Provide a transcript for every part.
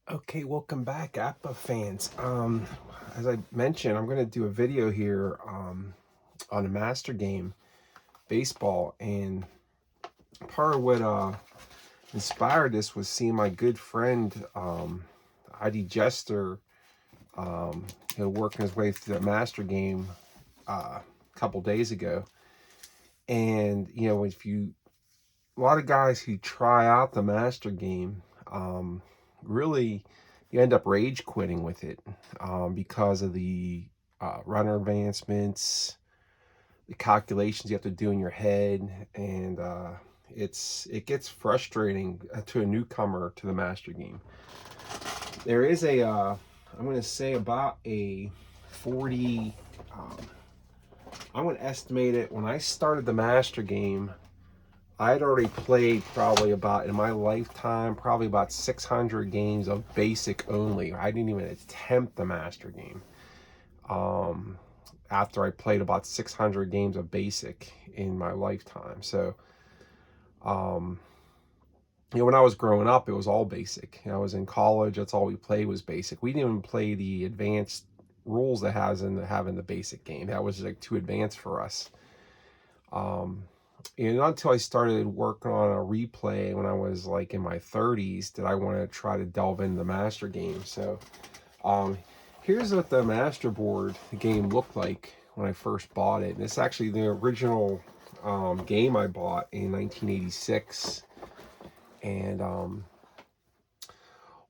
Okay, welcome back, APBA fans. As I mentioned, I'm going to do a video here on a master game, baseball, and part of what inspired this was seeing my good friend ID Jester, working his way through the master game a couple days ago. And if a lot of guys who try out the master game, really you end up rage quitting with it because of the runner advancements, the calculations you have to do in your head, and it gets frustrating to a newcomer to the master game. There is I'm going to say about a 40. I'm going to estimate it when I started the master game. I'd already played probably about, in my lifetime, probably about 600 games of basic only. I didn't even attempt the master game. After I played about 600 games of basic in my lifetime. So, when I was growing up, it was all basic. I was in college, that's all we played was basic. We didn't even play the advanced rules that have in the basic game. That was like too advanced for us. And not until I started working on a replay when I was like in my 30s did I want to try to delve into the master game. So here's what the master board game looked like when I first bought it. And it's actually the original game I bought in 1986. And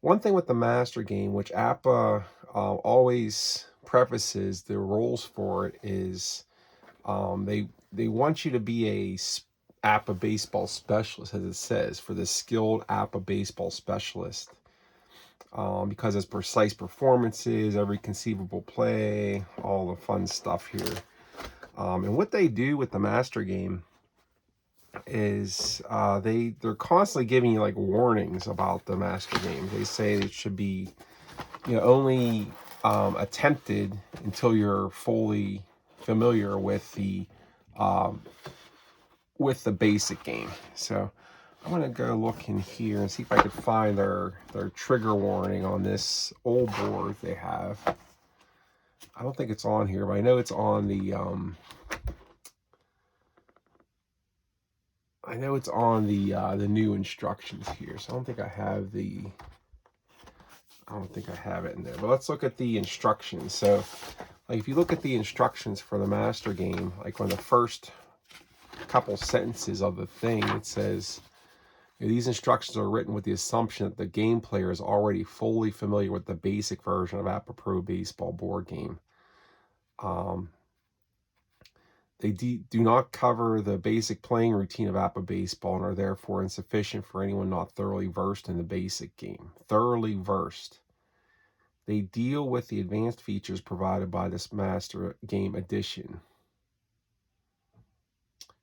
one thing with the master game, which APBA always prefaces the rules for it, is they want you to be a APBA baseball specialist, as it says, for the skilled APBA baseball specialist, because it's precise performances, every conceivable play, all the fun stuff here. And what they do with the master game is they're constantly giving you like warnings about the master game. They say it should be only attempted until you're fully familiar with the basic game. So I'm gonna go look in here and see if I could find their trigger warning on this old board they have. I don't think it's on here, but I know it's on the the new instructions here. So I don't think I have it in there. But let's look at the instructions. So like if you look at the instructions for the master game, like on the first couple sentences of the thing, it says, these instructions are written with the assumption that the game player is already fully familiar with the basic version of APBA Baseball board game. They do not cover the basic playing routine of APBA Baseball and are therefore insufficient for anyone not thoroughly versed in the basic game. Thoroughly versed. They deal with the advanced features provided by this Master Game Edition.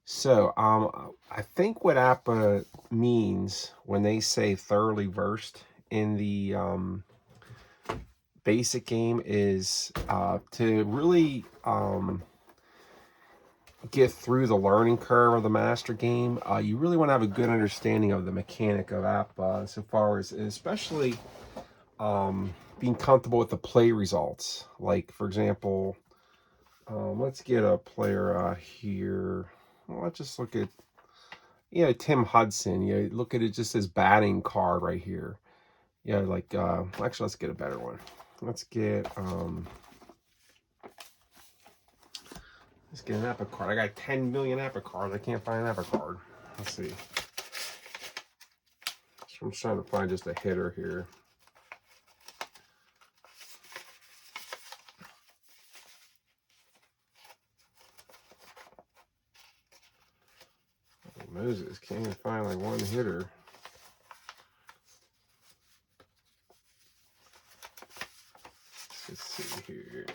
So, I think what APBA means when they say thoroughly versed in the basic game is to really get through the learning curve of the master game. You really want to have a good understanding of the mechanic of APBA, so far as, especially being comfortable with the play results. Like, for example, let's get a player here. Well, let's just look at, Tim Hudson. Look at it just as batting card right here. Like, actually, let's get a better one. Let's get an APBA card. I got 10 million APBA cards. I can't find an APBA card. Let's see. So I'm trying to find just a hitter here. Moses, can't even find like one hitter. Let's see here.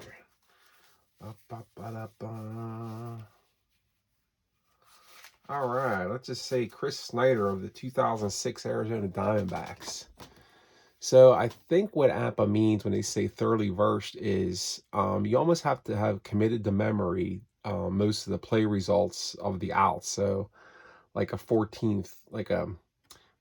All right, let's just say Chris Snyder of the 2006 Arizona Diamondbacks. So I think what APBA means when they say thoroughly versed is you almost have to have committed to memory most of the play results of the outs. So like a 14th, like a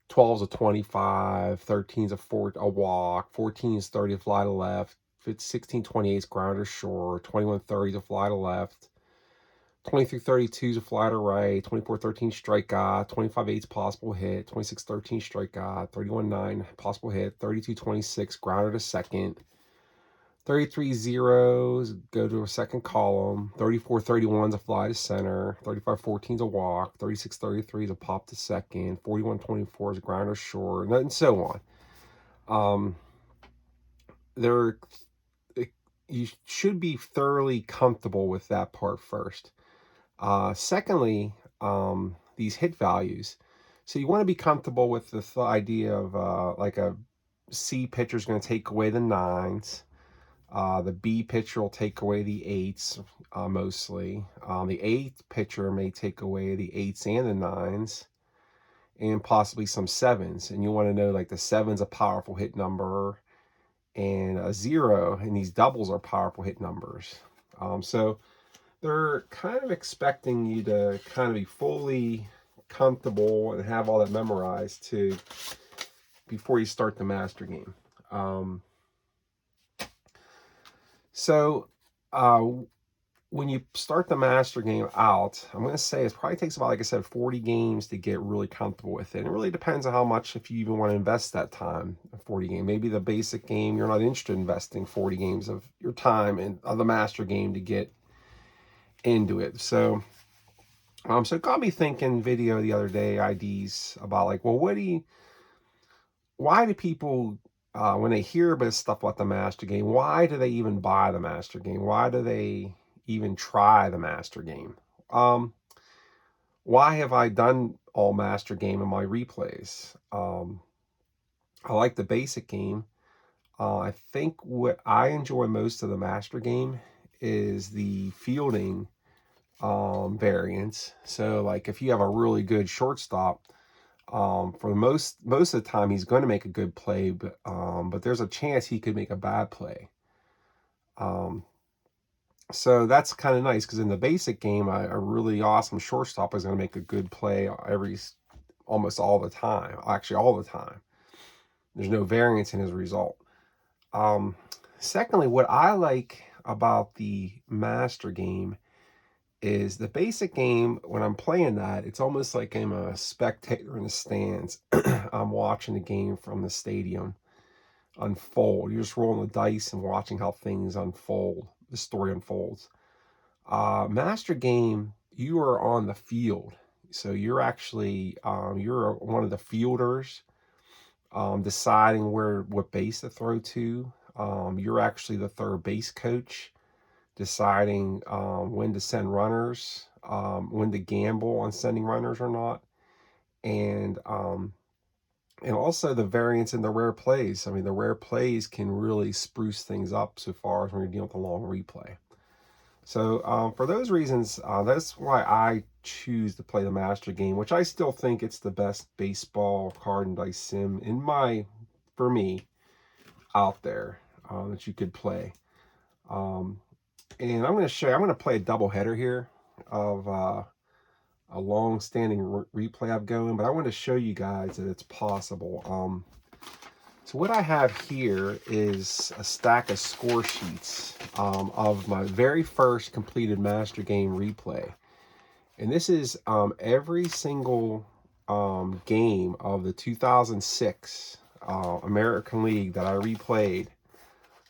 12's a 25, 13's a walk, 14's 30 to fly to left, 16, 28's grounder short, 21, 30's a fly to left, 23, 32's a fly to right, 24, 13 strike out, 25, 8's possible hit, 26, 13 strike out, 31, 9 possible hit, 32, 26 grounder to second, 33 zeros go to a second column, 34 31's a fly to center, 35 14's a walk, 36 33 is a pop to second, 41 24 is a grounder short, and so on. You should be thoroughly comfortable with that part first. Secondly, these hit values. So you want to be comfortable with the idea of like a C pitcher is going to take away the 9s. The B pitcher will take away the 8s mostly. The 8th pitcher may take away the 8s and the 9s, and possibly some 7s. And you want to know, like, the 7's a powerful hit number, and a 0, and these doubles are powerful hit numbers. So they're kind of expecting you to kind of be fully comfortable and have all that memorized before you start the master game. So when you start the master game out, I'm going to say it probably takes about, like I said, 40 games to get really comfortable with it. And it really depends on how much, if you even want to invest that time, a 40 game. Maybe the basic game, you're not interested in investing 40 games of your time in the master game to get into it. So it got me thinking video the other day, IDs, about like, well, why do people, when they hear about stuff about the master game, why do they even buy the master game? Why do they even try the master game? Why have I done all master game in my replays? I like the basic game. I think what I enjoy most of the master game is the fielding variants. So like if you have a really good shortstop, for most of the time he's going to make a good play, but there's a chance he could make a bad play. So that's kind of nice, because in the basic game, a really awesome shortstop is going to make a good play almost all the time. Actually, all the time. There's no variance in his result. Secondly, what I like about the master game is the basic game. When I'm playing that, it's almost like I'm a spectator in the stands. I'm watching the game from the stadium unfold. You're just rolling the dice and watching how things unfold, the story unfolds. Master game, you are on the field, so you're actually you're one of the fielders, deciding what base to throw to. You're actually the third base coach, deciding when to send runners, when to gamble on sending runners or not, and also the variance in the rare plays. I mean, the rare plays can really spruce things up so far as when you're dealing with a long replay. So for those reasons, that's why I choose to play the master game, which I still think it's the best baseball card and dice sim for me out there that you could play. And I'm going to show you, I'm going to play a double header here of a long-standing replay I've going, but I want to show you guys that it's possible. So what I have here is a stack of score sheets of my very first completed master game replay. And this is every single game of the 2006 American League that I replayed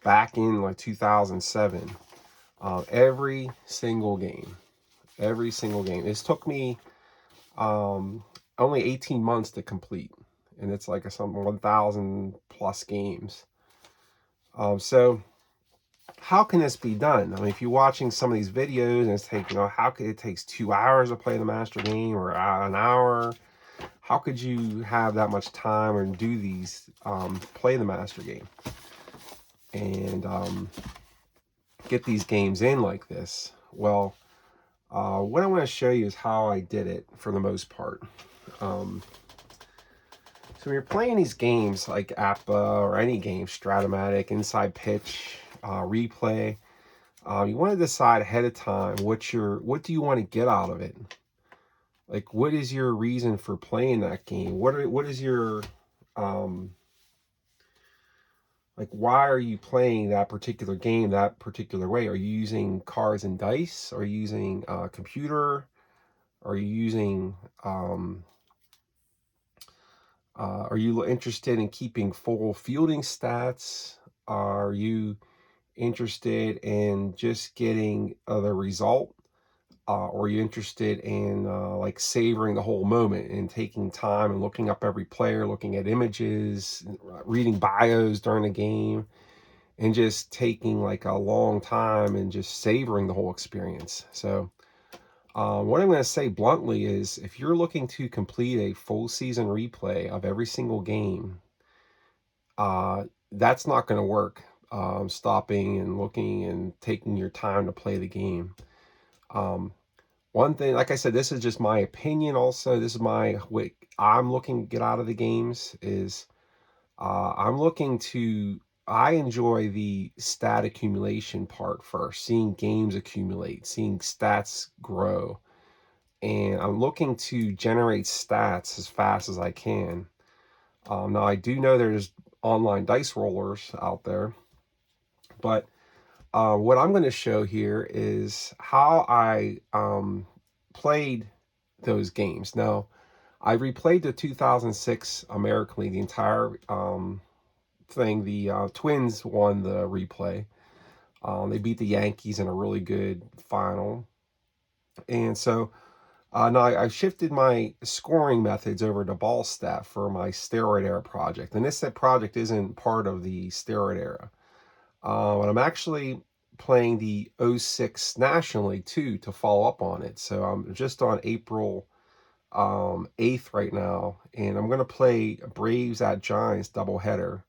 back in like 2007. Every single game. This took me only 18 months to complete, and it's like some 1,000 plus games. So how can this be done? I mean, if you're watching some of these videos and it's taking, it takes 2 hours to play the master game, or an hour. How could you have that much time and do these, play the master game and get these games in like this? Well, what I want to show you is how I did it for the most part. So when you're playing these games like APBA or any game, Stratomatic, Inside Pitch, Replay, you want to decide ahead of time what do you want to get out of it. Like, what is your reason for playing that game? What is your like, why are you playing that particular game that particular way? Are you using cards and dice? Are you using a computer? Are you using are you interested in keeping full fielding stats? Are you interested in just getting the result? Or are you interested in like savoring the whole moment and taking time and looking up every player, looking at images, reading bios during the game, and just taking like a long time and just savoring the whole experience? So what I'm going to say bluntly is, if you're looking to complete a full season replay of every single game, that's not going to work. Stopping and looking and taking your time to play the game. One thing, like I said, this is just my opinion. Also, this is what I'm looking to get out of the games is I enjoy the stat accumulation part first, seeing games accumulate, seeing stats grow. And I'm looking to generate stats as fast as I can. Now, I do know there's online dice rollers out there, but what I'm going to show here is how I played those games. Now, I replayed the 2006 American League, the entire thing. The Twins won the replay. They beat the Yankees in a really good final. And so now I shifted my scoring methods over to ball stat for my steroid era project. And this project isn't part of the steroid era. And I'm actually playing the 06 National League too to follow up on it. So I'm just on April 8th right now, and I'm going to play Braves at Giants doubleheader.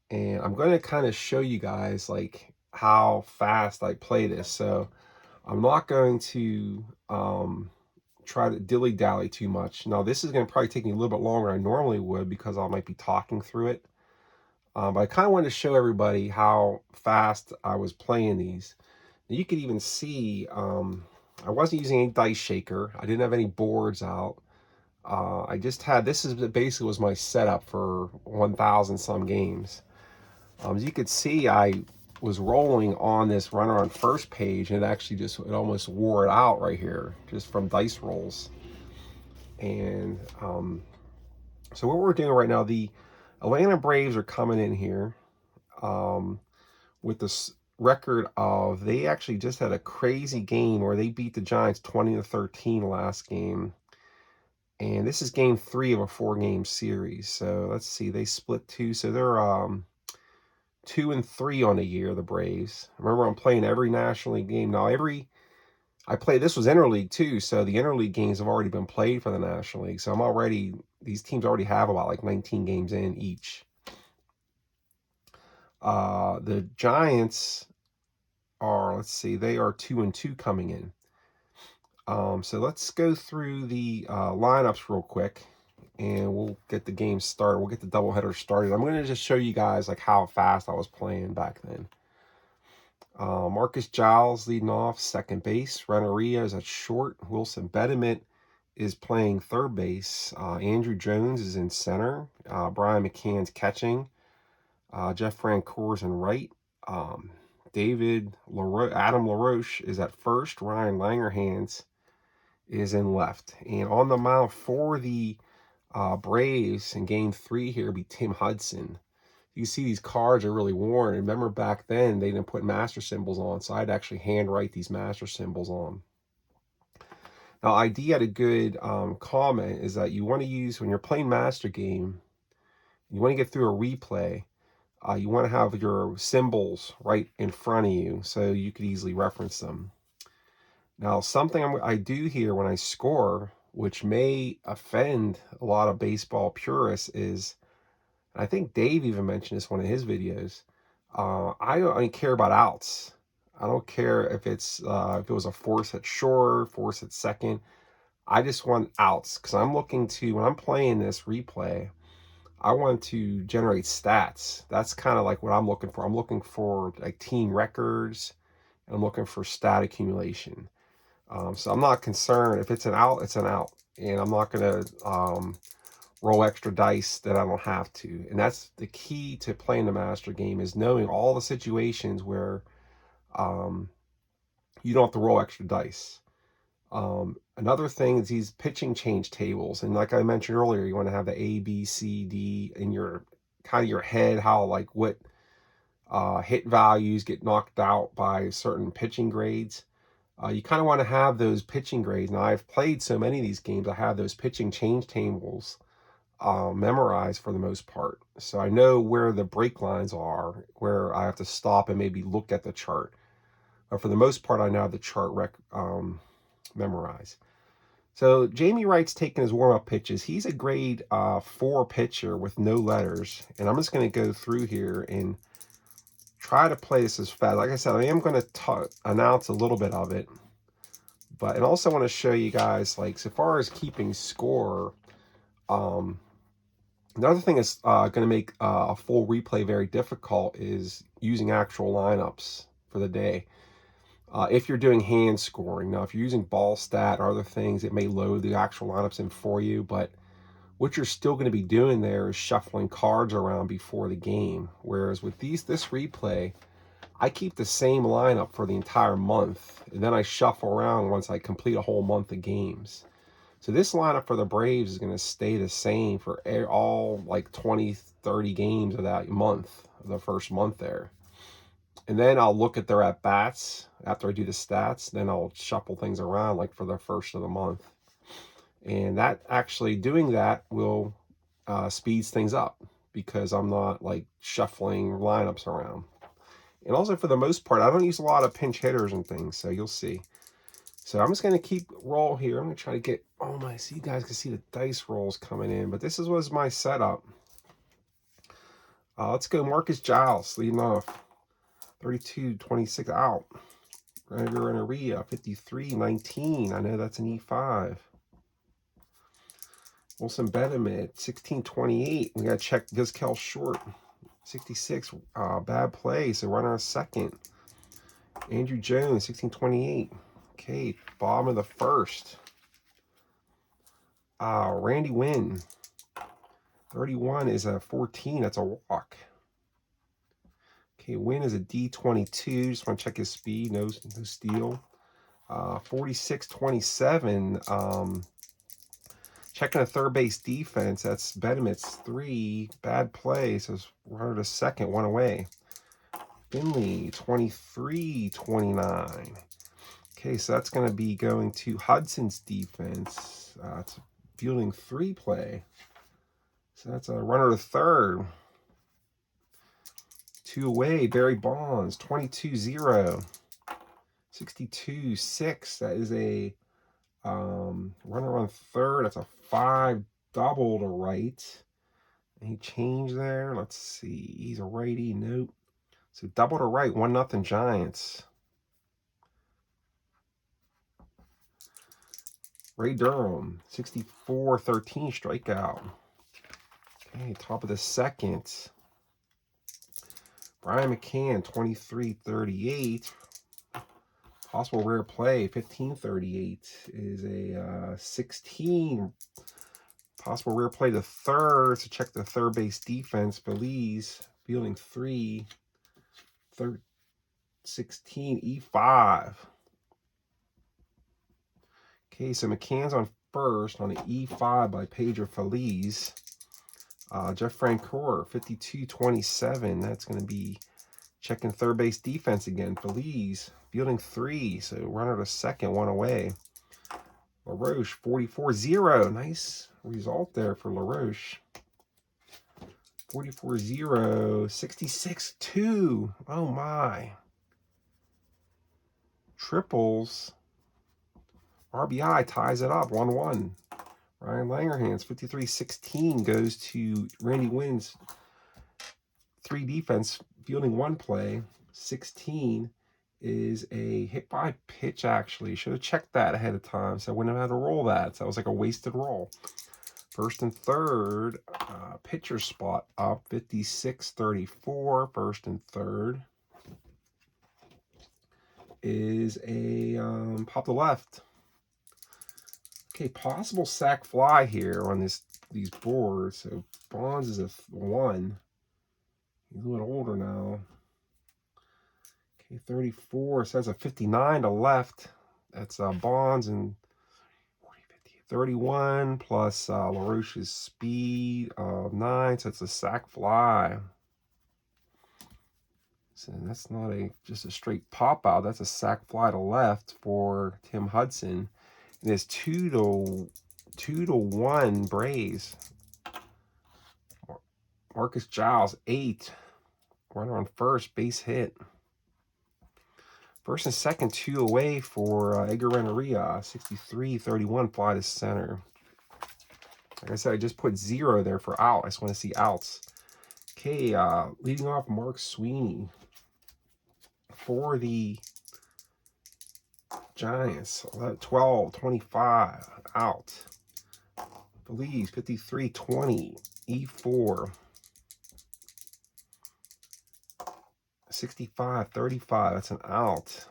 And I'm going to kind of show you guys like how fast I play this. So I'm not going to try to dilly-dally too much. Now, this is going to probably take me a little bit longer than I normally would because I might be talking through it. But I kind of wanted to show everybody how fast I was playing these. You could even see I wasn't using any dice shaker. I didn't have any boards out. I just had, this is basically was my setup for 1,000 some games. As you could see, I was rolling on this runner on first page, and it almost wore it out right here just from dice rolls. And so what we're doing right now, the Atlanta Braves are coming in here with this record of, they actually just had a crazy game where they beat the Giants 20-13 last game. And this is game 3 of a 4-game series. So let's see, they split 2. So they're 2-3 on the year, the Braves. Remember, I'm playing every National League game. Now, this was interleague too, so the interleague games have already been played for the National League. So these teams already have about like 19 games in each. The Giants are, let's see, they are 2-2 coming in. So let's go through the lineups real quick, and we'll get the game started. We'll get the doubleheader started. I'm going to just show you guys like how fast I was playing back then. Marcus Giles leading off second base. Renneria is at short. Wilson Betterment is playing third base. Andrew Jones is in center. Brian McCann's catching. Jeff Francoeur's in right. Adam LaRoche is at first. Ryan Langerhans is in left. And on the mound for the Braves in game 3 here be Tim Hudson. You see these cards are really worn. Remember back then they didn't put master symbols on, so I'd actually handwrite these master symbols on. Now, ID had a good comment is that you want to use, when you're playing master game, you want to get through a replay, you want to have your symbols right in front of you so you could easily reference them. Now, something I do here when I score, which may offend a lot of baseball purists, is, I think Dave even mentioned this in one of his videos, I don't care about outs. I don't care if it was a force at short, force at second. I just want outs, because I'm looking to, when I'm playing this replay, I want to generate stats. That's kind of like what I'm looking for. I'm looking for like team records, and I'm looking for stat accumulation. So I'm not concerned. If it's an out, it's an out. And I'm not going to roll extra dice that I don't have to. And that's the key to playing the master game, is knowing all the situations where you don't have to roll extra dice. Another thing is these pitching change tables. And like I mentioned earlier, you want to have the A, B, C, D in your kind of your head, how like what hit values get knocked out by certain pitching grades. You kind of want to have those pitching grades. Now, I've played so many of these games, I have those pitching change tables memorized for the most part. So I know where the break lines are, where I have to stop and maybe look at the chart. But for the most part, I now have the chart memorized. So Jamie Wright's taking his warm-up pitches. He's a grade 4 pitcher with no letters. And I'm just going to go through here and try to play this as fast. Like I said, I am going to announce a little bit of it. But and also want to show you guys, like, so far as keeping score, another thing that's going to make a full replay very difficult is using actual lineups for the day. If you're doing hand scoring. Now, if you're using ball stat or other things, it may load the actual lineups in for you, but what you're still going to be doing there is shuffling cards around before the game. Whereas with this replay, I keep the same lineup for the entire month, and then I shuffle around once I complete a whole month of games. So this lineup for the Braves is going to stay the same for all like 20, 30 games of that month, the first month there. And then I'll look at their at-bats after I do the stats. Then I'll shuffle things around like for the first of the month. And that actually doing that will speeds things up, because I'm not like shuffling lineups around. And also, for the most part, I don't use a lot of pinch hitters and things, so you'll see. So I'm just going to keep roll here. I'm going to try to get, so you guys can see the dice rolls coming in. But this was my setup. Let's go Marcus Giles, leading off. 32-26 out. Renneria, 53-19. I know that's an E5. Wilson Benjamin, 16-28. We got to check Vizquel short. 66, bad play, so runner a second. Andrew Jones, 16-28. Okay, bottom of the first. Randy Wynn, 31 is a 14. That's a walk. Okay, Wynn is a D22. Just want to check his speed. No steal. 46-27. Checking a third base defense. That's Bedemit's 3. Bad play. So it's runner to second, one away. Finley, 23-29. Okay, so that's going to be going to Hudson's defense. It's fielding 3 play. So that's a runner to third. 2 away. Barry Bonds, 22-0. 62-6. That is a runner on third. That's a 5 double to right. Any change there? Let's see. He's a righty. Nope. So double to right. 1-0 Giants. Ray Durham, 64-13 strikeout. Okay, top of the second. Brian McCann, 23-38. Possible rare play, 15-38 is a 16. Possible rare play to third. So check the third base defense. Belize, fielding 3. 16 E5. Okay, so McCann's on first on an E5 by Pedro Feliz. Jeff Francoeur, 52-27. That's going to be checking third base defense again. Feliz, fielding 3. So runner to second, 1 away. LaRoche, 44-0. Nice result there for LaRoche. 44-0. 66-2. Oh, my. Triples. RBI ties it up, 1-1. Ryan Langerhans, 53-16 goes to Randy Wynn's 3 defense, fielding 1 play. 16 is a hit by pitch, actually. Should have checked that ahead of time, so I wouldn't have had to roll that. So that was like a wasted roll. First and third, pitcher spot up, 56-34, first and third. is a pop to left. Okay, possible sac fly here on these boards. So Bonds is a 1. He's a little older now. Okay, 34 says a 59 to left. That's Bonds and 40, 50, 31 plus LaRoche's speed of 9. So it's a sac fly. So that's not just a straight pop out. That's a sac fly to left for Tim Hudson. And it's 2 to 1 Braves. Marcus Giles 8. Runner on first, base hit. First and second, 2 away for Edgar Renteria. 63-31 fly to center. Like I said, I just put 0 there for out. I just want to see outs. Okay, leading off Mark Sweeney for the Giants. 12-25 out. Belize 53-20 E4. 65-35, that's an out.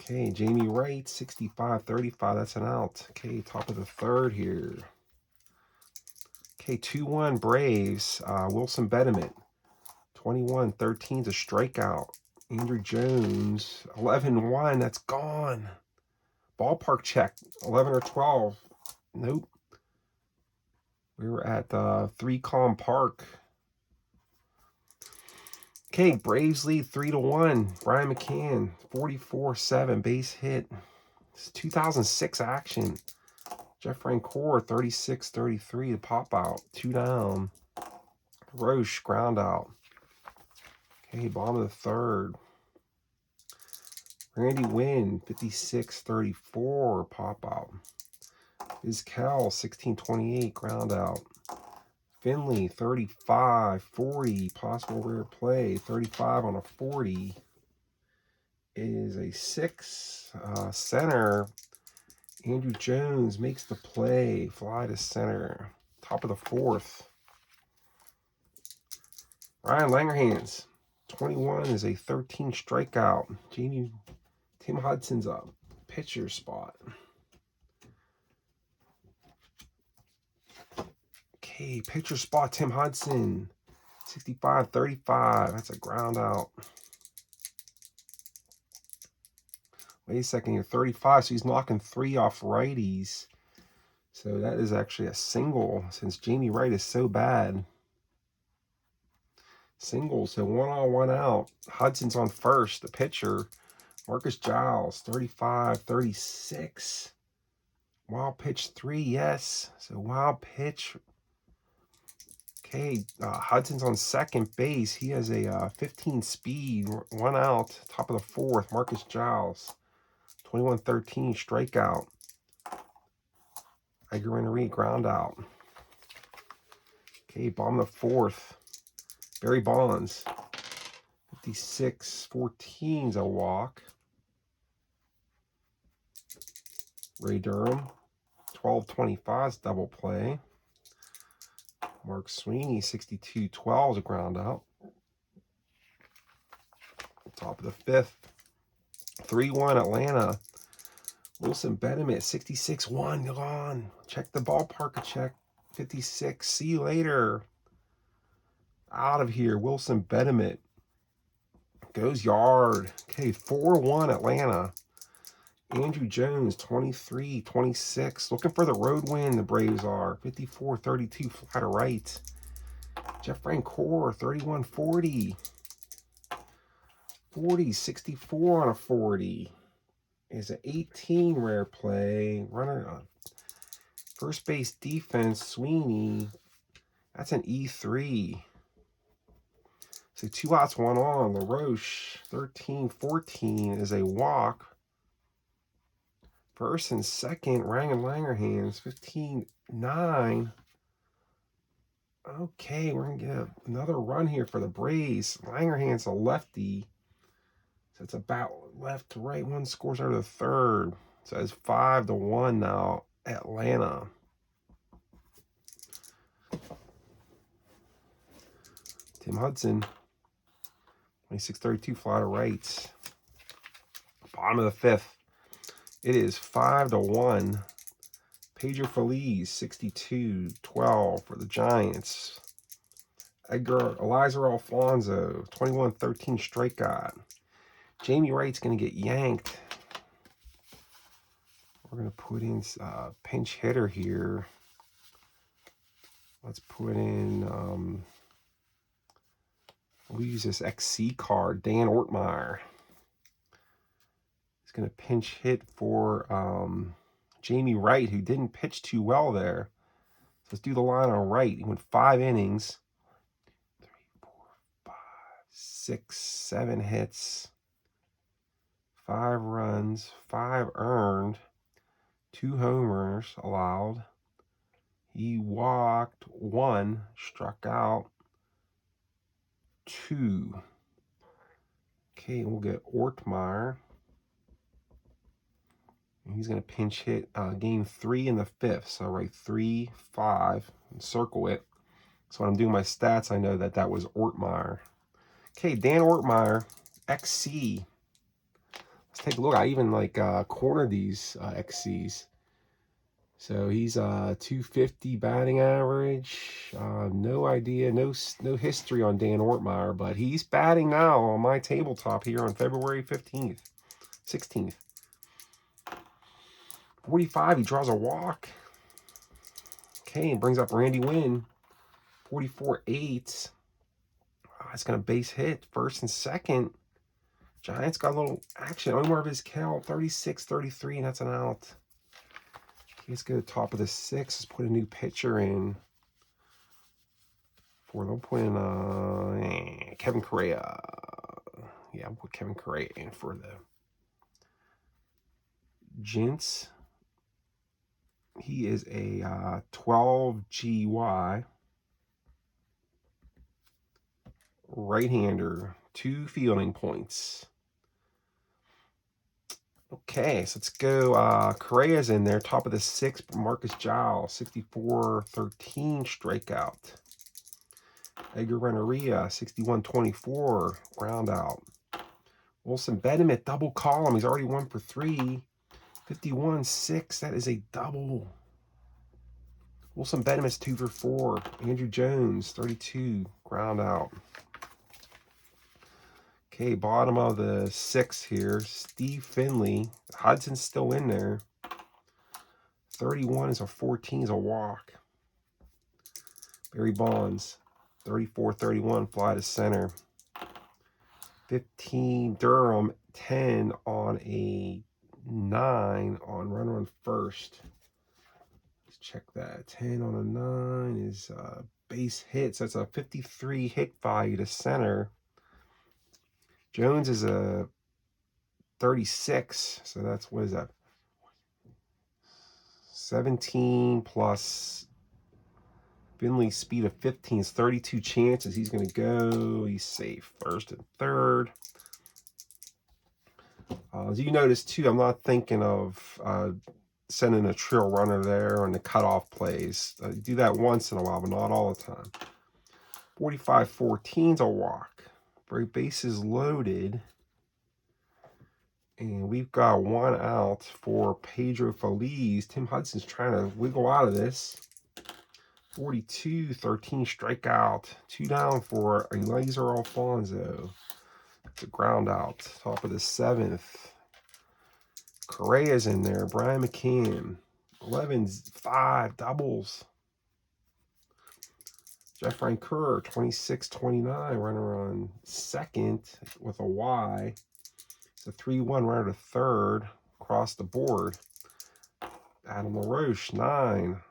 Okay, Jamie Wright, 65-35, that's an out. Okay, top of the third here. Okay, 2-1 Braves, Wilson Betterment. 21-13's a strikeout. Andrew Jones, 11-1, that's gone. Ballpark check, 11 or 12. Nope. We were at 3 Calm Park. Okay, Braves lead 3-1. Brian McCann, 44-7, base hit. It's 2006 action. Jeff Francoeur, 36-33 to pop out. 2 down. Roche, ground out. Okay, bottom of the third. Randy Wynn, 56-34, pop out. Vizquel, 16-28, ground out. Finley, 35-40, possible rare play. 35 on a 40 is a 6. Center, Andrew Jones makes the play. Fly to center. Top of the fourth. Ryan Langerhans, 21 is a 13 strikeout. Tim Hudson's up. Pitcher spot. Okay, pitcher spot, Tim Hudson. 65-35. That's a ground out. Wait a second here. 35. So he's knocking 3 off righties. So that is actually a single since Jamie Wright is so bad. Single. So 1 on, 1 out. Hudson's on first. The pitcher. Marcus Giles. 35-36. Wild pitch 3. Yes. So wild pitch. Okay, Hudson's on second base. He has a 15 speed, 1 out, top of the fourth. Marcus Giles, 21-13 strikeout. Edgar Renteria, ground out. Okay, bottom of the fourth. Barry Bonds, 56-14's a walk. Ray Durham, 12-25's double play. Mark Sweeney, 62-12 is a ground out. Top of the fifth. 3-1 Atlanta. Wilson Betterment, 66-1. Gone. Check the ballpark check. 56. See you later. Out of here. Wilson Betterment. Goes yard. Okay, 4-1 Atlanta. Andrew Jones, 23-26. Looking for the road win, the Braves are. 54-32, fly to right. Jeff Francoeur, 31-40. 40-64 on a 40. Is an 18 rare play. Runner on first base defense, Sweeney. That's an E3. So 2 outs, 1 on. LaRoche, 13-14 is a walk. First and second, Ryan Langerhans, 15-9. Okay, we're going to get another run here for the Braves. Langerhans, a lefty. So it's about left to right. 1 scores out of the third. So it's 5-1 now, Atlanta. Tim Hudson, 26-32, fly to right. bottom of the fifth. It is 5-1. Pedro Feliz, 62-12 for the Giants. Eliza Alfonso, 21-13 strikeout. Jamie Wright's going to get yanked. We're going to put in pinch hitter here. Let's put in, we'll use this XC card, Dan Ortmeyer. He's going to pinch hit for Jamie Wright, who didn't pitch too well there. So let's do the line on Wright. He went 5 innings. 3, 4, 5, 6, 7 hits. 5 runs, 5 earned. 2 homers allowed. He walked 1, struck out 2. Okay, we'll get Ortmeyer. He's going to pinch hit game 3 in the 5th. So write 3, 5, and circle it. So when I'm doing my stats, I know that that was Ortmeyer. Okay, Dan Ortmeyer, XC. Let's take a look. I even cornered these XCs. So he's 250 batting average. No idea, no history on Dan Ortmeyer, but he's batting now on my tabletop here on February 15th, 16th. 45, he draws a walk. Okay, and brings up Randy Wynn. 44-8. It's going to base hit first and second. Giants got a little action. Omar Vizquel, 36-33, and that's an out. Okay, let's go to the top of the 6th. Let's put a new pitcher in. They'll put in Kevin Correa. Yeah, we'll put Kevin Correa in for the Gents. He is a 12 GY. Right-hander, 2 fielding points. Okay, so let's go. Correa's in there, top of the 6th. Marcus Giles, 64-13 strikeout. Edgar Renteria, 61-24 round out. Wilson Bedemet, double column. He's already 1 for 3. 51-6, that is a double. Wilson Bedemet's 2 for 4. Andrew Jones, 32, ground out. Okay, bottom of the 6th here. Steve Finley. Hudson's still in there. 31 is a 14 is a walk. Barry Bonds, 34-31, fly to center. 15, Durham, 10 on a 9 on runner on first. Let's check that. 10 on a 9 is base hits. That's a 53 hit value to center. Jones is a 36, so that's, what is that? 17 plus Finley's speed of 15 is 32 chances. He's going to go. He's safe. First and third. As you notice, too, I'm not thinking of sending a trail runner there on the cutoff plays. I do that once in a while, but not all the time. 45-14's a walk. Very bases loaded. And we've got 1 out for Pedro Feliz. Tim Hudson's trying to wiggle out of this. 42-13 strikeout. 2 down for Eliza Alfonso. It's a ground out. Top of the 7th. Correa's in there. Brian McCann. 11-5 doubles. Jeff Francoeur, 26-29, runner on second with a Y. It's a 3-1 runner to third across the board. Adam LaRoche, 9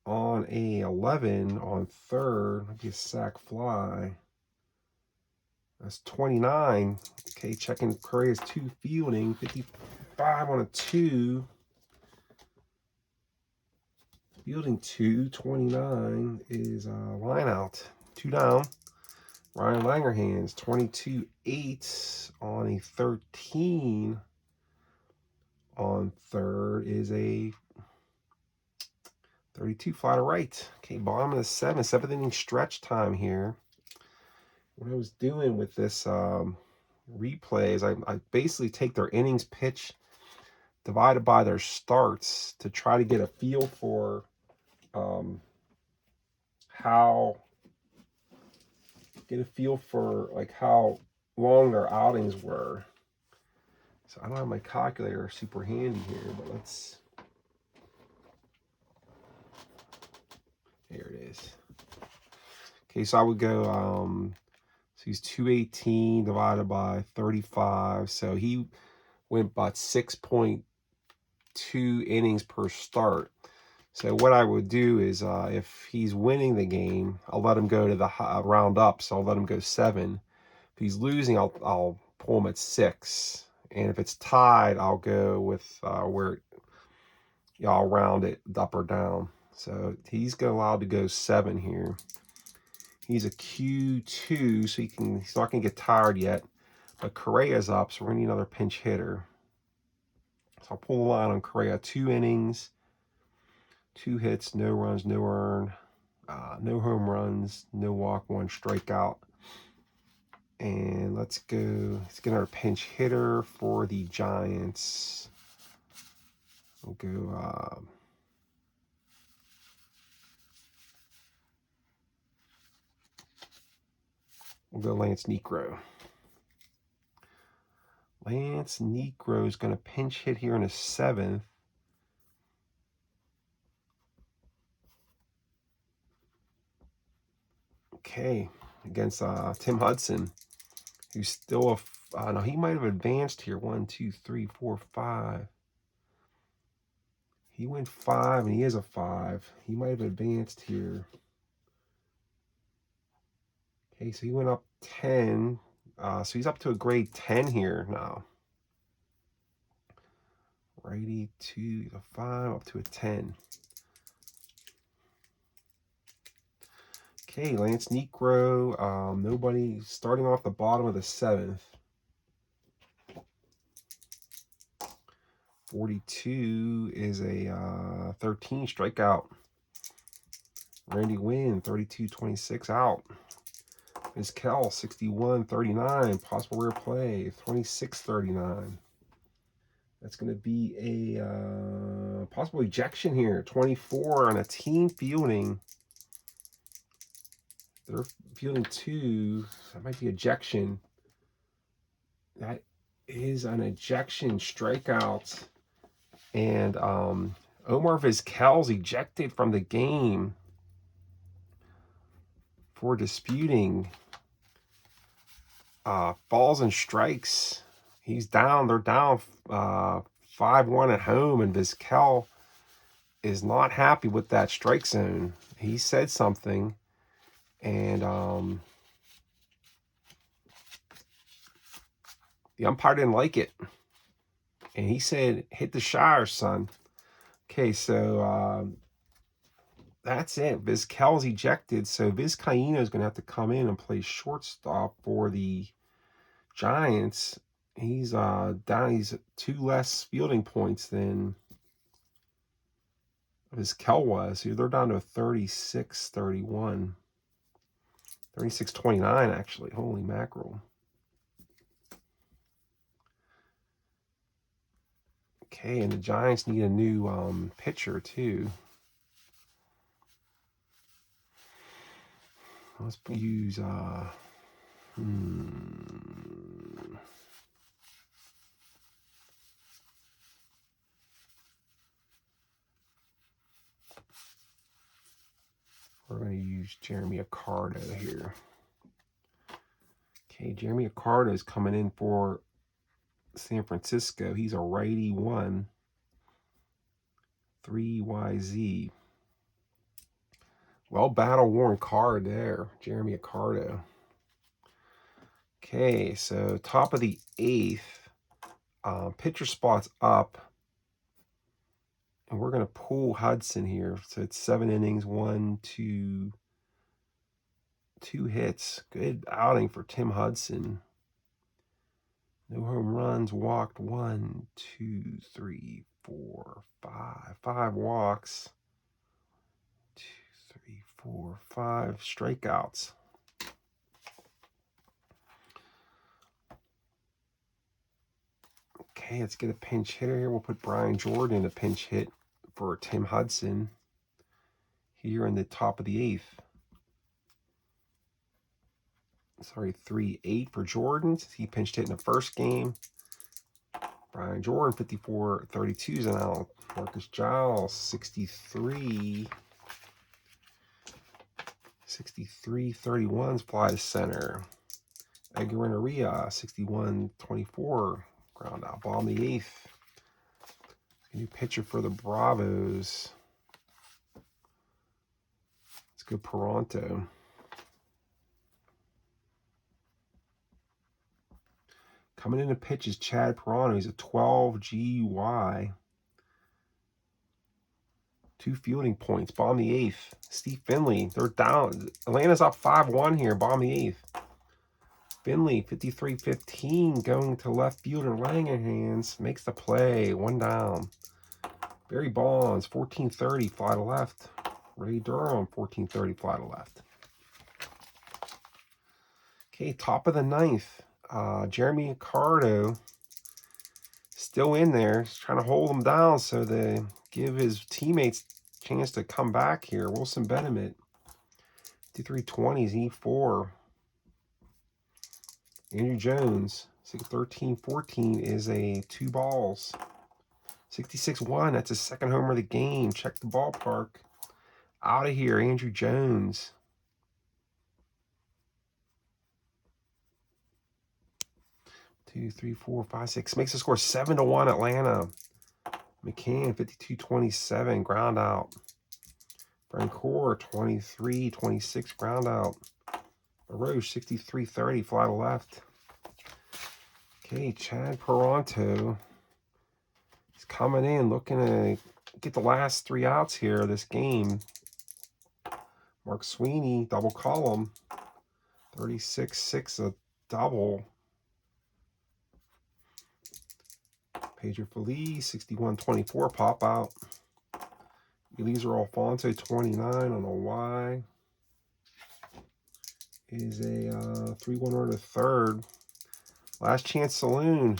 on a 11 on third. Maybe a sac fly. That's 29. Okay, checking Correa's 2 fielding. 55 on a 2. Fielding 2, 29 is line out. 2 down. Ryan Langerhans, 22-8 on a 13 on third is a 32 fly to right. Okay, bottom of the 7th inning stretch time here. What I was doing with this replays, I basically take their innings pitch divided by their starts to try to get a feel for like how long their outings were. So I don't have my calculator super handy here, but let's. Here it is. Okay, so I would go. So he's 218 divided by 35. So he went about 6.2 innings per start. So what I would do is if he's winning the game, I'll let him go to the round up. So I'll let him go 7. If he's losing, I'll pull him at 6. And if it's tied, I'll go with I'll round it up or down. So he's allowed to go 7 here. He's a Q2, so he's not gonna get tired yet. But Correa's up, so we're gonna need another pinch hitter. So I'll pull the line on Correa. 2 innings, 2 hits, no runs, no earned, no home runs, no walk, 1 strikeout. And let's get our pinch hitter for the Giants. We'll go Lance Negro. Lance Negro is going to pinch hit here in the 7th. Okay, against Tim Hudson, who's still no, he might have advanced here. 1, 2, 3, 4, 5. He went 5, and he is a 5. He might have advanced here. Okay, so he went up 10. So he's up to a grade 10 here now. Righty to a 5, up to a 10. Okay, Lance Negro, nobody, starting off the bottom of the 7th. 42 is a 13 strikeout. Randy Wynn, 32-26 out. Vizquel, 61-39, possible rare play, 26-39. That's going to be a possible ejection here. 24 on a team fielding. They're fielding 2. That might be ejection. That is an ejection strikeout. And Omar Vizquel's ejected from the game for disputing balls and strikes. He's down. They're down 5-1 at home, and Vizquel is not happy with that strike zone. He said something, and the umpire didn't like it. And he said, hit the shire, son. Okay, so that's it. Vizquel's ejected, so Vizcaíno is going to have to come in and play shortstop for the Giants. He's down. He's 2 less fielding points than Vizquel was. So they're down to a 36-31. 36-29, actually. Holy mackerel. Okay, and the Giants need a new pitcher, too. Let's use we're going to use Jeremy Accardo here. Okay, Jeremy Accardo is coming in for San Francisco. He's a righty 1. 3YZ. Well, battle-worn card there, Jeremy Accardo. Okay, so top of the 8th. Pitcher spot's up. And we're going to pull Hudson here. So it's 7 innings, 1, 2, 2 hits. Good outing for Tim Hudson. No home runs, walked 1, 2, 3, 4, 5. 5 walks. 2, 3, 4, 5 strikeouts. Okay, let's get a pinch hitter here. We'll put Brian Jordan in a pinch hit for Tim Hudson here in the top of the 8th. Sorry, 3-8 for Jordan. He pinched hit in the first game. Brian Jordan, 54-32s now. Marcus Giles, 63-31s fly to center. Edgar Renteria, 61-24, ground out. Ball in the 8th. A new pitcher for the Bravos. Let's go Toronto. Coming in to pitch is Chad Pirano. He's a 12 GY. 2 fielding points. Ball in the 8th. Steve Finley. They're down. Atlanta's up 5-1 here. Ball in the 8th. Finley, 53-15, going to left fielder Langerhans. Makes the play. 1 down. Barry Bonds, 14-30, fly to left. Ray Durham, 14-30, fly to left. Okay, top of the 9th. Jeremy Accardo still in there. He's trying to hold him down so they give his teammates a chance to come back here. Wilson Benjamin, 53-20s, E4. Andrew Jones, 13-14 is a 2 balls. 66-1, that's his 2nd homer of the game. Check the ballpark. Out of here, Andrew Jones. Two, three, four, five, six. Makes the score 7-1 Atlanta. McCann, 52-27, ground out. Brancourt, 23-26, ground out. LaRoche, 63-30, fly to left. Okay, Chad Pirano. He's coming in, looking to get the last 3 outs here of this game. Mark Sweeney, double column. 36-6, a double. Pedro Feliz, 61-24, pop out. Eliezer Alfonso, 29 on a Y. Is a 3-1 or to third. Last chance saloon.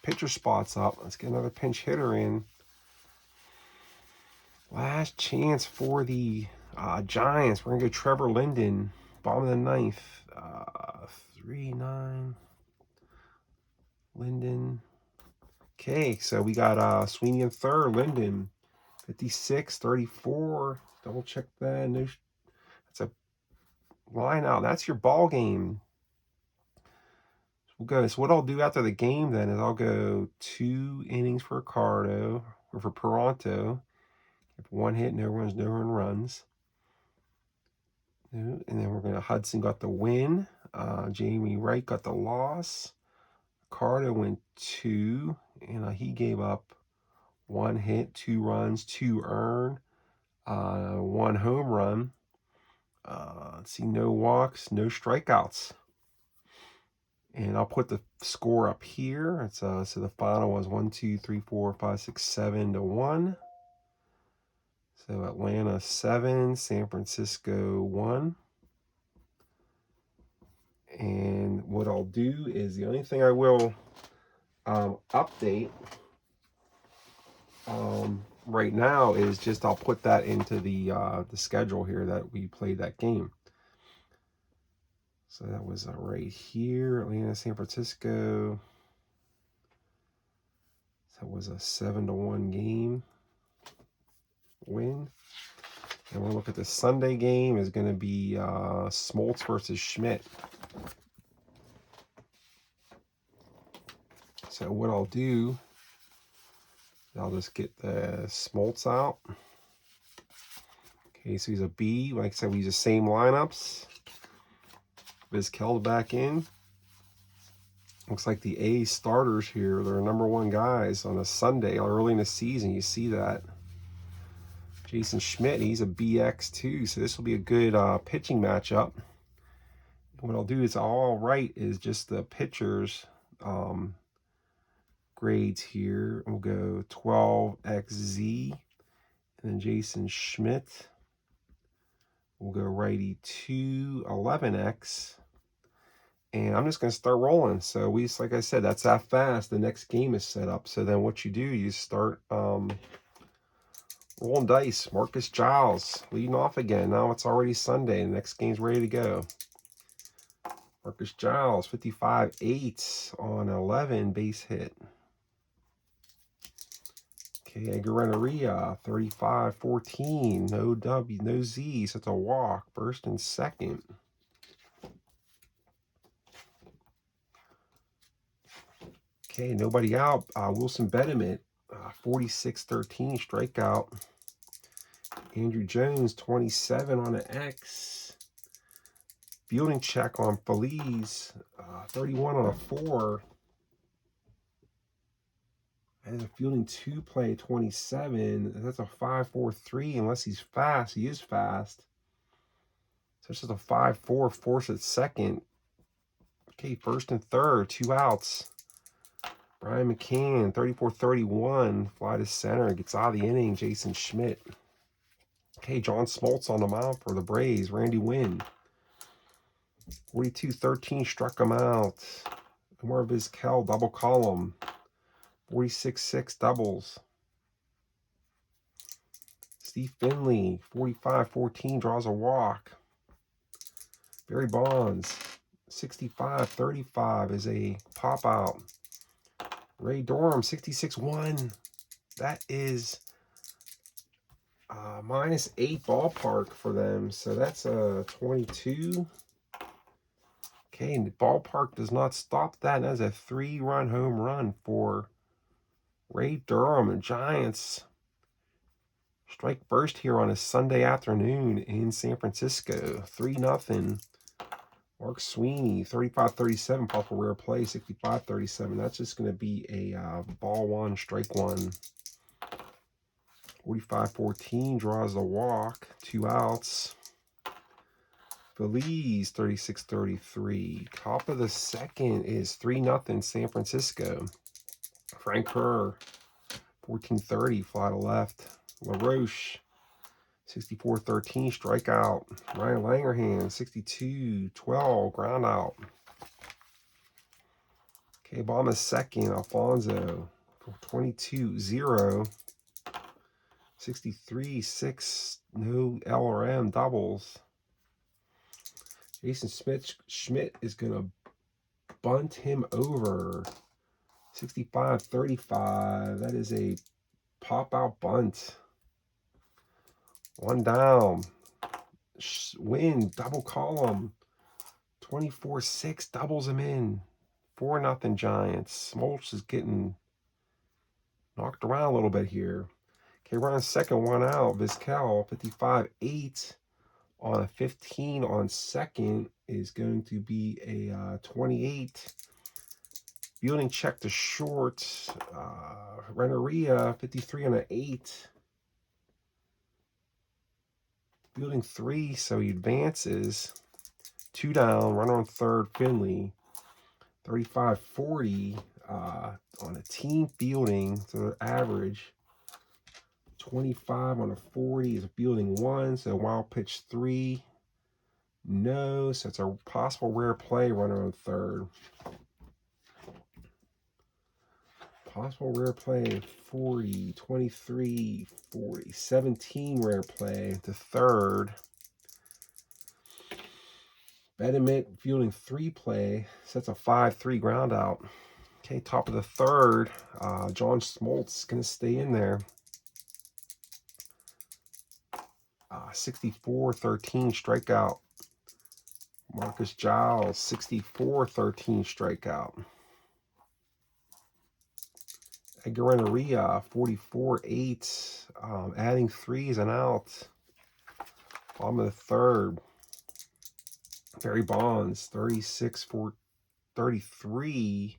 Pitcher spots up. Let's get another pinch hitter in. Last chance for the Giants. We're going to go Trevor Linden. Bottom of the 9th. 3-9. Linden. Okay, so we got Sweeney in third. Linden, 56-34. Double check that. No, that's a line out. That's your ball game. We'll go. So what I'll do after the game then is I'll go 2 innings for Accardo or for Pirano. 1 hit, no runs, no earned runs. And then we're going to Hudson got the win. Jamie Wright got the loss. Accardo went 2, and he gave up 1 hit, 2 runs, 2 earned, 1 home run. Let's see, no walks, no strikeouts. And I'll put the score up here. It's so the final was 1, 2, 3, 4, 5, 6, 7-1. So Atlanta 7, San Francisco 1. And what I'll do is the only thing I will update right now is just I'll put that into the schedule here that we played that game. So that was right here, Atlanta, San Francisco. That was a 7-1 game win. And we'll look at the Sunday game is going to be Smoltz versus Schmidt. So what I'll do, I'll just get the Smoltz out. Okay, so he's a B. Like I said, we use the same lineups. Vizquel back in. Looks like the A starters here, they're #1 guys on a Sunday early in the season. You see that. Jason Schmidt, he's a BX too, so this will be a good pitching matchup. What I'll do is all I'll write is just the pitchers grades here. We'll go 12XZ, and then Jason Schmidt. We'll go righty 2, 11X, and I'm just going to start rolling. So like I said, that's how fast the next game is set up. So then what you do, you start rolling dice. Marcus Giles leading off again. Now it's already Sunday. The next game's ready to go. Marcus Giles, 55-8 on 11 base hit. Okay, Edgar Renteria, 35-14. No W, no Z. So it's a walk. First and second. Okay, nobody out. Wilson Betterment, 46-13 strikeout. Andrew Jones, 27 on an X. Fielding check on Feliz, 31 on a 4. And a fielding 2 play, 27. That's a 5-4-3 unless he's fast. He is fast. So it's just a 5-4, force at second. Okay, first and third, 2 outs. Brian McCann, 34-31, fly to center, gets out of the inning. Jason Schmidt. Okay, John Smoltz on the mound for the Braves. Randy Wynn, 42-13, struck him out. Omar Vizquel, double column. 46-6 doubles. Steve Finley, 45-14, draws a walk. Barry Bonds, 65-35 is a pop out. Ray Durham, 66-1. That is -8 ballpark for them. So that's a 22. Okay, the ballpark does not stop that. That's a 3-run home run for Ray Durham. And Giants strike first here on a Sunday afternoon in San Francisco. 3-0. Mark Sweeney, 35-37, possible rare play, 65-37. That's just going to be a ball 1, strike 1. 45-14, draws the walk, 2 outs. Feliz, 36-33. Top of the second is 3-0 San Francisco. Frank Kerr, 14-30, fly to left. LaRoche, 64-13, strikeout. Ryan Langerhans, 62-12, ground out. Okay, bottom of second, Alfonso, 22-0. 63-6, no L or M, doubles. Jason Schmidt is going to bunt him over. 65-35, that is a pop-out bunt. 1 down. Win, double column. 24-6, doubles him in. 4-0 Giants. Smoltz is getting knocked around a little bit here. Okay, we're on second, 1 out. Vizquel, 55-8 on a 15 on second is going to be a 28. Fielding check to short. Renteria, 53 on an 8. Fielding 3, so he advances. 2 down, runner on third, Finley. 35-40 on a team fielding, so average. 25 on a 40 is a fielding 1, so wild pitch 3. No, so it's a possible rare play, runner on third. Possible rare play, 40, 23, 40, 17 rare play to third. Betterment fielding 3 play, so that's a 5-3 ground out. Okay, top of the third, John Smoltz going to stay in there. 64-13 strikeout. Marcus Giles, 64-13 strikeout. Edgar Renteria, 44-8. Adding 3s and out. Bottom of the third. Barry Bonds, 36-33.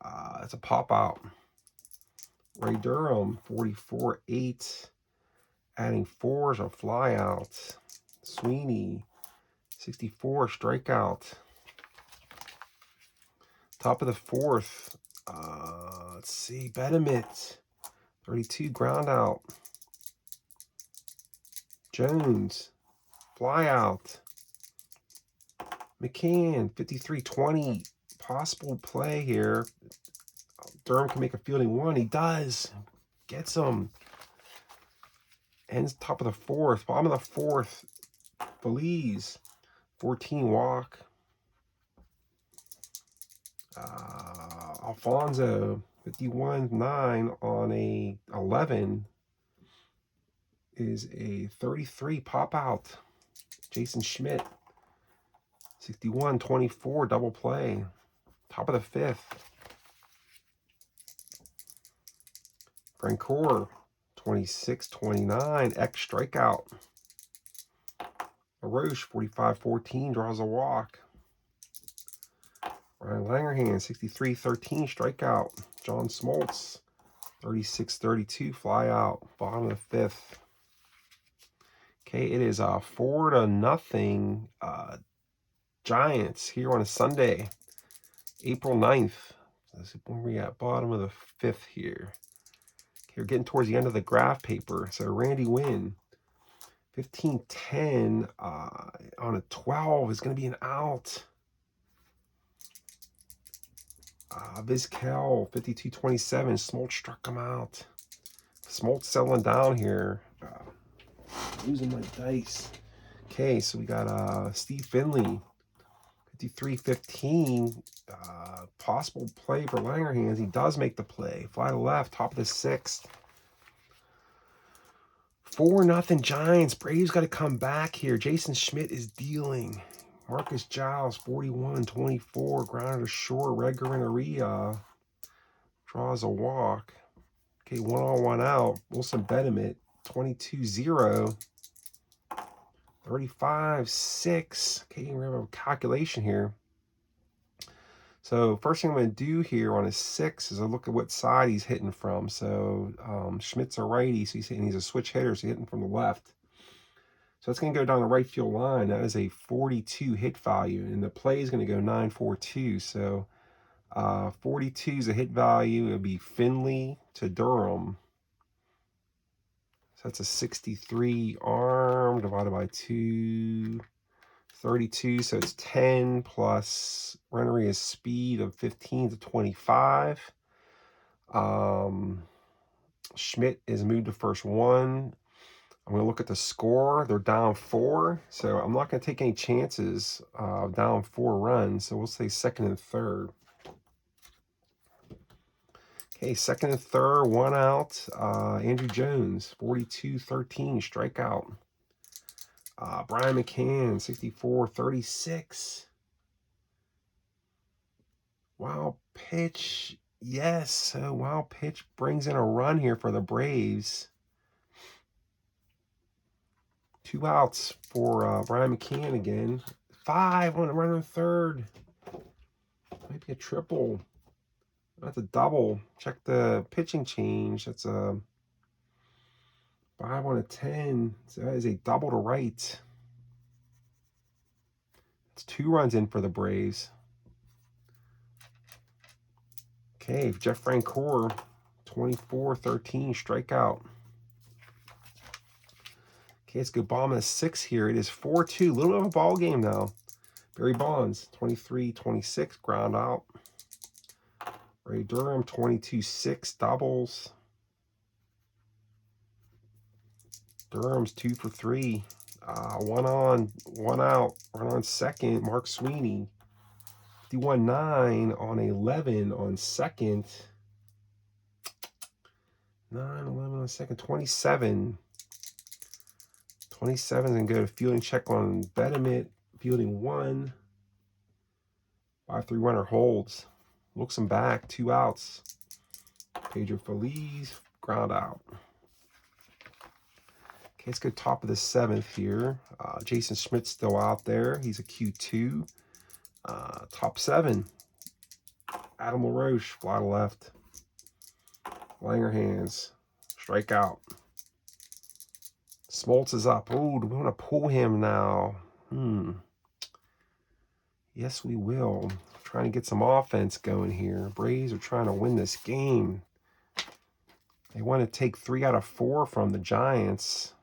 That's a pop out. Ray Durham, 44-8. Adding 4s, a fly out. Sweeney, 64, strikeout. Top of the fourth. Let's see. Betterment, 32, ground out. Jones, fly out. McCann, 53-20. Possible play here. Durham can make a fielding one. He does. Gets him. Ends top of the fourth. Bottom of the fourth. Belize. 14 walk. Alfonso, 51-9 on a 11 is a 33 pop out. Jason Schmidt, 61-24 double play. Top of the fifth. Francoeur, 26-29 X strikeout. LaRoche, 45-14 draws a walk. Ryan Langerhans, 63-13 strikeout. John Smoltz, 36-32 fly out. Bottom of the fifth. Okay, it is 4-0 Giants here on a Sunday, April 9th. Let's see where we at. Bottom of the fifth here. Okay, we're getting towards the end of the graph paper. So Randy Wynn, 15-10 on a 12 is going to be an out. Vizquel, 52-27. Smoltz struck him out. Smoltz settling down here. Losing my dice. Okay, so we got Steve Finley, 53-15. Possible play for Langerhans. He does make the play. Fly to left, top of the sixth. 4-0 Giants. Braves got to come back here. Jason Schmidt is dealing. Marcus Giles, 41-24. Grounded to short. Red Renneria draws a walk. Okay, 1-on, 1-out. Wilson Bedimit, 22-0. 35-6. Okay, we have a calculation here. So first thing I'm going to do here on his 6 is I look at what side he's hitting from. So Schmidt's a righty, so he's a switch hitter, so he's hitting from the left. So it's going to go down the right field line. That is a 42 hit value, and the play is going to go 9-4-2. So 42 is a hit value. It would be Finley to Durham. So that's a 63 arm divided by 2. 32, so it's 10 plus Renneria's speed of 15-25. Schmidt is moved to first one. I'm going to look at the score. They're down 4, so I'm not going to take any chances down 4 runs. So we'll say second and third. Okay, second and third, 1 out. Andrew Jones, 42-13, strikeout. Brian McCann, 64-36. Wild pitch. Yes, so wild pitch brings in a run here for the Braves. 2 outs for Brian McCann again. 5 on the run on third. Might be a triple. That's a double. Check the pitching change. That's a 5 on a 10. So that is a double to right. It's 2 runs in for the Braves. Okay, Jeff Francoeur, 24-13 strikeout. Okay, let's go bottom of the 6 here. It is 4-2. A little bit of a ball game now. Barry Bonds, 23-26, ground out. Ray Durham, 22-6, doubles. Durham's 2 for 3. 1 on, 1 out. Run on second. Mark Sweeney, 51-9 on 11 on second. 9-11 on second. 27. 27 is going to go to fielding check on Bedimit. Fielding 1. 5-3 runner holds. Looks him back. 2 outs. Pedro Feliz, ground out. Okay, let's go top of the 7th here. Jason Schmidt's still out there. He's a Q2. Top 7. Adam LaRoche, fly to left. Langerhans, strikeout. Smoltz is up. Oh, do we want to pull him now? Yes, we will. Trying to get some offense going here. Braves are trying to win this game. They want to take 3 out of 4 from the Giants.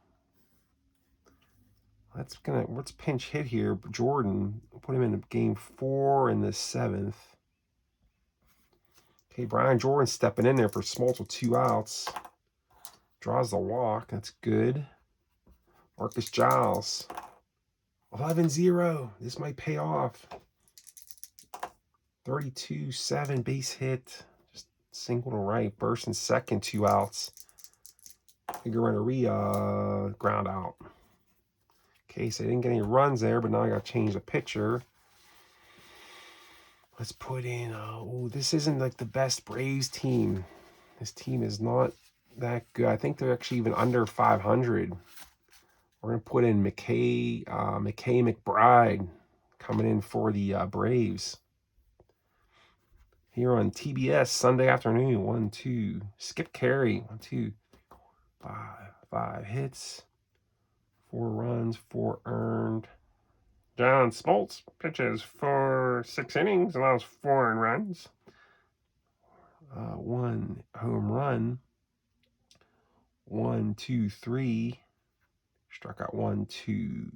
Let's pinch hit here. Jordan, put him in game 4 in the 7th. Okay, Brian Jordan stepping in there for small to 2 outs. Draws the walk. That's good. Marcus Giles. 11-0. This might pay off. 32-7 base hit. Just single to right. Burst in second, 2 outs. Figueroa ground out. Okay, so I didn't get any runs there, but now I got to change the pitcher. Let's put in, oh, this isn't like the best Braves team. This team is not that good. I think they're actually even under 500. We're going to put in McKay McBride coming in for the Braves. Here on TBS, Sunday afternoon, 1-2. Skip Carey, 1-2. 5 hits, 4 runs, 4 earned. John Smoltz pitches for 6 innings, allows 4 earned runs. 1 home run. 1, 2, 3. Struck out 1, 2.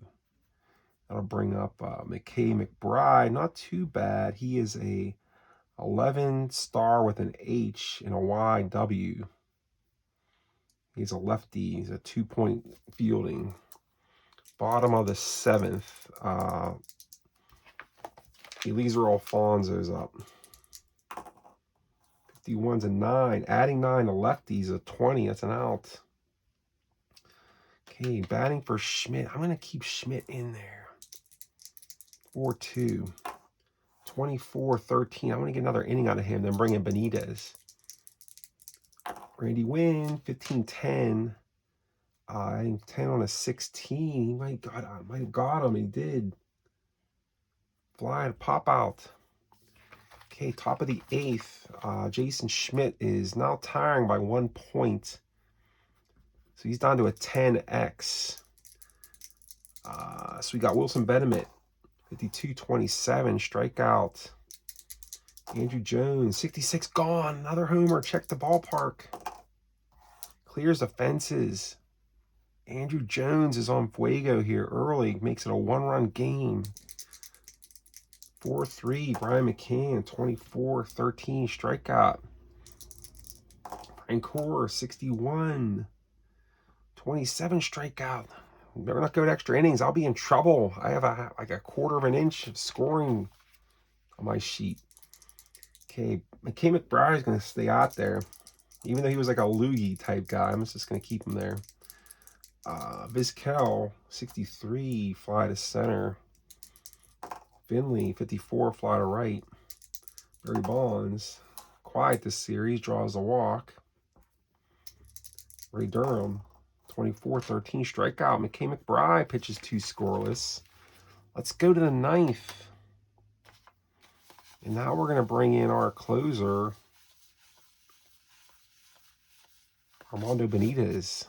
That'll bring up McKay McBride. Not too bad. He is a 11 star with an H and a YW. He's a lefty. He's a 2-point fielding. Bottom of the 7th. Eliezer Alfonso's up. 51's a 9. Adding 9 to lefties, a 20. That's an out. Okay, batting for Schmidt. I'm going to keep Schmidt in there. 4-2. 24-13. I'm going to get another inning out of him, then bring in Benitez. Randy Wynn, 15-10. Adding 10 on a 16. My God, I might have got him. He did. Fly to pop out. Okay, top of the 8th. Jason Schmidt is now tiring by 1 point. So he's down to a 10x. So we got Wilson Benjamin, 52-27, strikeout. Andrew Jones, 66 gone. Another homer. Check the ballpark. Clears the fences. Andrew Jones is on fuego here early. Makes it a 1-run game. 4-3. Brian McCann, 24-13 strikeout. Brian Core, 61. 27 strikeout. Better not go to extra innings. I'll be in trouble. I have like a quarter of an inch of scoring on my sheet. Okay, McKay McBride is going to stay out there. Even though he was like a loogie type guy, I'm just going to keep him there. Vizquel, 63, fly to center. Finley, 54, fly to right. Barry Bonds, quiet this series, draws a walk. Ray Durham, 24-13 strikeout. McKay McBride pitches 2 scoreless. Let's go to the 9th. And now we're going to bring in our closer, Armando Benitez.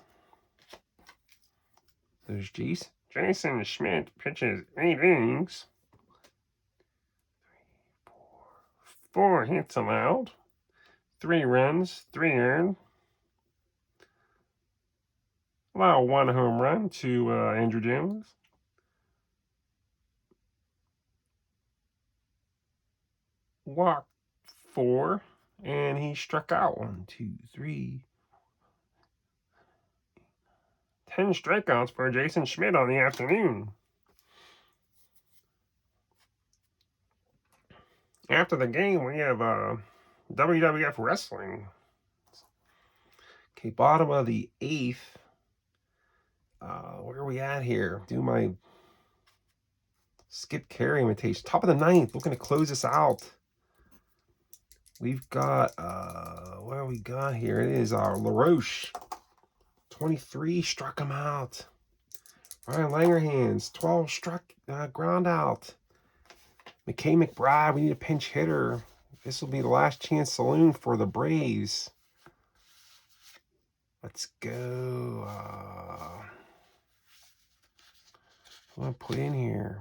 There's Jason Schmidt pitches 8 innings. 4 hits allowed. 3 runs, 3 earned. Allow 1 home run to Andrew Jones. Walked 4, and he struck out 1, 2, 3. 10 strikeouts for Jason Schmidt on the afternoon. After the game, we have WWF Wrestling. Okay, bottom of the 8th. Where are we at here? Do my Skip Carey imitation. Top of the 9th. Looking to close this out. We've got, what do we got here? It is LaRoche. 23, struck him out. Ryan Langerhans, 12, struck, ground out. McKay McBride, we need a pinch hitter. This will be the last chance saloon for the Braves. Let's go. What do I put in here?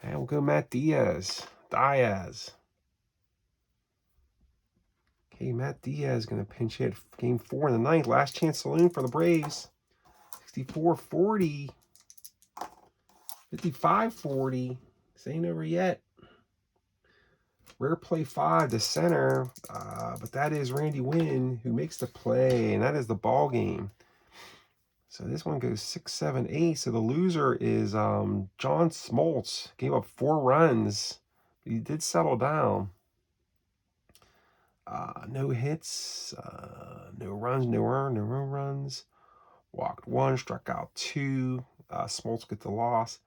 And we'll go Matt Diaz. Okay, Matt Diaz is going to pinch hit game 4 in the 9th. Last chance saloon for the Braves. 64-40. 55-40. This ain't over yet. Rare play 5 to center, but that is Randy Wynn who makes the play, and that is the ball game. So this one goes 6, 7, 8. So the loser is John Smoltz. Gave up 4 runs. He did settle down. No hits, no runs, no runs. Walked 1, struck out 2. Smoltz gets the loss.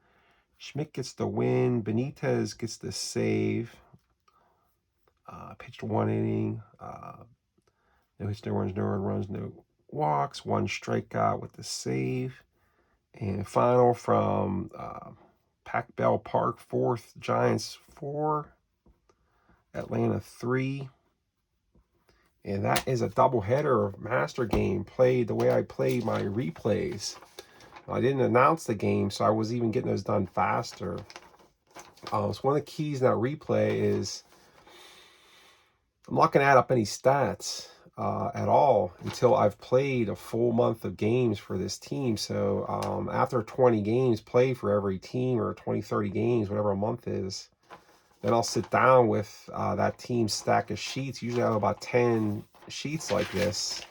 Schmidt gets the win. Benitez gets the save. Pitched 1 inning. No hits, no runs, no walks. 1 strikeout with the save. And final from Pac Bell Park, 4th. Giants 4. Atlanta 3. And that is a doubleheader of Master Game played the way I played my replays. I didn't announce the game, so I was even getting those done faster. So one of the keys in that replay is I'm not going to add up any stats at all until I've played a full month of games for this team. So after 20 games played for every team, or 20, 30 games, whatever a month is, then I'll sit down with that team's stack of sheets. Usually I have about 10 sheets like this.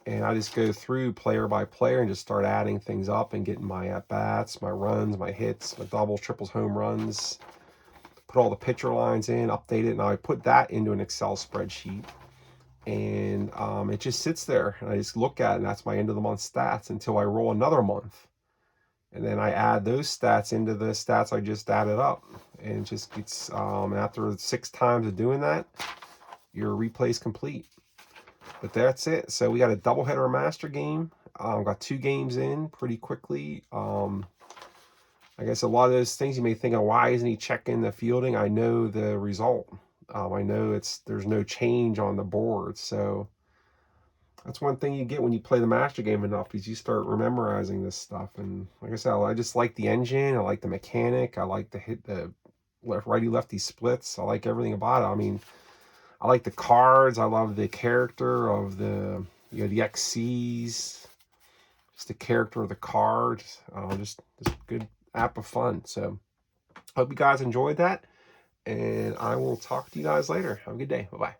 And I just go through player by player and just start adding things up and getting my at-bats, my runs, my hits, my doubles, triples, home runs. Put all the pitcher lines in, update it. Now I put that into an Excel spreadsheet. And it just sits there. And I just look at it, and that's my end of the month stats until I roll another month. And then I add those stats into the stats I just added up. And it just gets, after 6 times of doing that, your replay is complete. But that's it. So we got a doubleheader Master Game. Got 2 games in pretty quickly. I guess a lot of those things you may think of, why isn't he checking the fielding? I know the result. I know there's no change on the board. So that's one thing you get when you play the Master Game enough, is you start memorizing this stuff. And like I said, I just like the engine. I like the mechanic. I like the righty lefty splits. I like everything about it. I mean, I like the cards. I love the character of the XCs. Just the character of the cards. Just good app of fun. So hope you guys enjoyed that. And I will talk to you guys later. Have a good day. Bye-bye.